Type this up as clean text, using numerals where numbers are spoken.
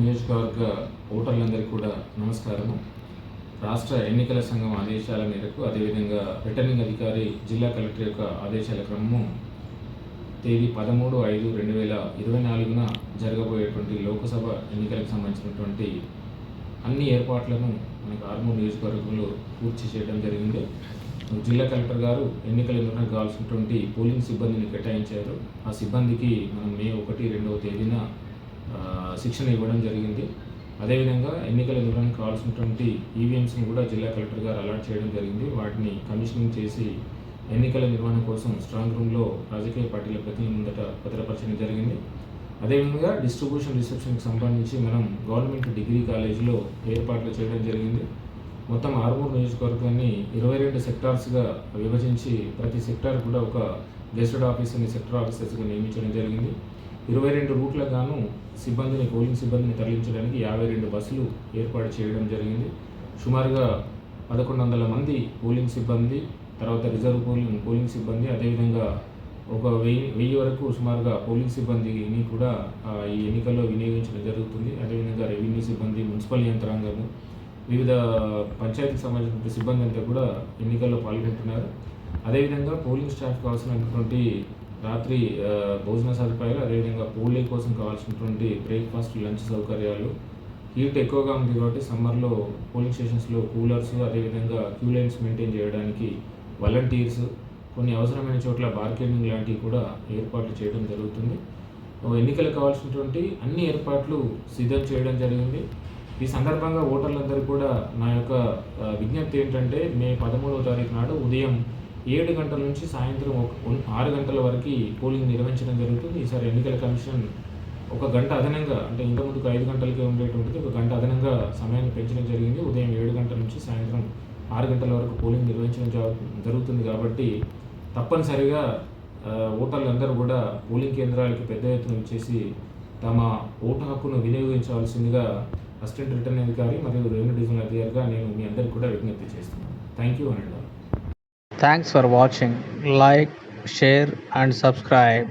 నియోజకవర్గ ఓటర్లందరికీ కూడా నమస్కారము. రాష్ట్ర ఎన్నికల సంఘం ఆదేశాల మేరకు, అదేవిధంగా రిటర్నింగ్ అధికారి జిల్లా కలెక్టర్ యొక్క ఆదేశాల క్రమము తేదీ 13/5/2024 జరగబోయేటువంటి లోకసభ ఎన్నికలకు సంబంధించినటువంటి అన్ని ఏర్పాట్లను మనకు ఆర్మూర్ నియోజకవర్గంలో పూర్తి చేయడం జరిగింది. జిల్లా కలెక్టర్ గారు ఎన్నికల నిర్వహణకు కావాల్సినటువంటి పోలింగ్ సిబ్బందిని కేటాయించారు. ఆ సిబ్బందికి మనం మే 1-2వ తేదీన శిక్షణ ఇవ్వడం జరిగింది. అదేవిధంగా ఎన్నికల నిర్వహణకు కావాల్సినటువంటి ఈవీఎంస్ని కూడా జిల్లా కలెక్టర్ గారు అలాట్ చేయడం జరిగింది. వాటిని కమిషనింగ్ చేసి ఎన్నికల నిర్వహణ కోసం స్ట్రాంగ్ రూమ్లో రాజకీయ పార్టీల ప్రతినిధుల ముందట భద్రపరచడం జరిగింది. అదేవిధంగా డిస్ట్రిబ్యూషన్ రిసెప్షన్కి సంబంధించి మనం గవర్నమెంట్ డిగ్రీ కాలేజీలో ఏర్పాట్లు చేయడం జరిగింది. మొత్తం ఆర్మూర్ నియోజకవర్గాన్ని 22 సెక్టార్స్గా విభజించి ప్రతి సెక్టార్ కూడా ఒక గెస్టెడ్ ఆఫీసర్ని సెక్టర్ ఆఫీసర్స్గా నియమించడం జరిగింది. 22 రూట్లకు గాను పోలింగ్ సిబ్బందిని తరలించడానికి 52 బస్సులు ఏర్పాటు చేయడం జరిగింది. సుమారుగా 1100 మంది పోలింగ్ సిబ్బంది, తర్వాత రిజర్వ్ పోలింగ్ సిబ్బంది, అదేవిధంగా ఒక 1000 వరకు సుమారుగా పోలింగ్ సిబ్బందిని కూడా ఈ ఎన్నికల్లో వినియోగించడం జరుగుతుంది. అదేవిధంగా రెవెన్యూ సిబ్బంది, మున్సిపల్ యంత్రాంగము, వివిధ పంచాయతీకి సంబంధించిన సిబ్బంది అంతా కూడా ఎన్నికల్లో పాల్గొంటున్నారు. అదేవిధంగా పోలింగ్ స్టాఫ్ కావాల్సినటువంటి రాత్రి భోజన సదుపాయాలు, అదేవిధంగా పోలింగ్ కోసం కావాల్సినటువంటి బ్రేక్ఫాస్ట్, లంచ్ సౌకర్యాలు. హీట్ ఎక్కువగా ఉంది కాబట్టి సమ్మర్లో పోలింగ్ స్టేషన్స్లో కూలర్స్, అదేవిధంగా క్యూ లైన్స్ మెయింటైన్ చేయడానికి వాలంటీర్స్, కొన్ని అవసరమైన చోట్ల బార్గెనింగ్ లాంటివి కూడా ఏర్పాట్లు చేయడం జరుగుతుంది. ఎన్నికలకు కావాల్సినటువంటి అన్ని ఏర్పాట్లు సిద్ధం చేయడం జరిగింది. ఈ సందర్భంగా ఓటర్లందరూ కూడా నా యొక్క విజ్ఞప్తి ఏంటంటే, మే 13వ తారీఖు నాడు ఉదయం 7 గంటల నుంచి సాయంత్రం 6 గంటల వరకు పోలింగ్ నిర్వహించడం జరుగుతుంది. ఈసారి ఎన్నికల కమిషన్ 1 గంట అదనంగా, అంటే ఇంతకుముందుకు 5 గంటలకే ఉండేటువంటిది 1 గంట అదనంగా సమయాన్ని పెంచడం జరిగింది. ఉదయం 7 గంటల నుంచి సాయంత్రం 6 గంటల వరకు పోలింగ్ నిర్వహించడం జరుగుతుంది. కాబట్టి తప్పనిసరిగా ఓటర్లందరూ కూడా పోలింగ్ కేంద్రాలకి పెద్ద ఎత్తున వచ్చేసి తమ ఓటు హక్కును వినియోగించవలసిందిగా అసిస్టెంట్ రిటర్నింగ్ అధికారి మరియు రెవెన్యూ డివిజనల్ అధికారిగా నేను మీ అందరికీ కూడా విజ్ఞప్తి చేస్తున్నాను. థ్యాంక్ యూ అండి. Thanks for watching. Like, share and subscribe.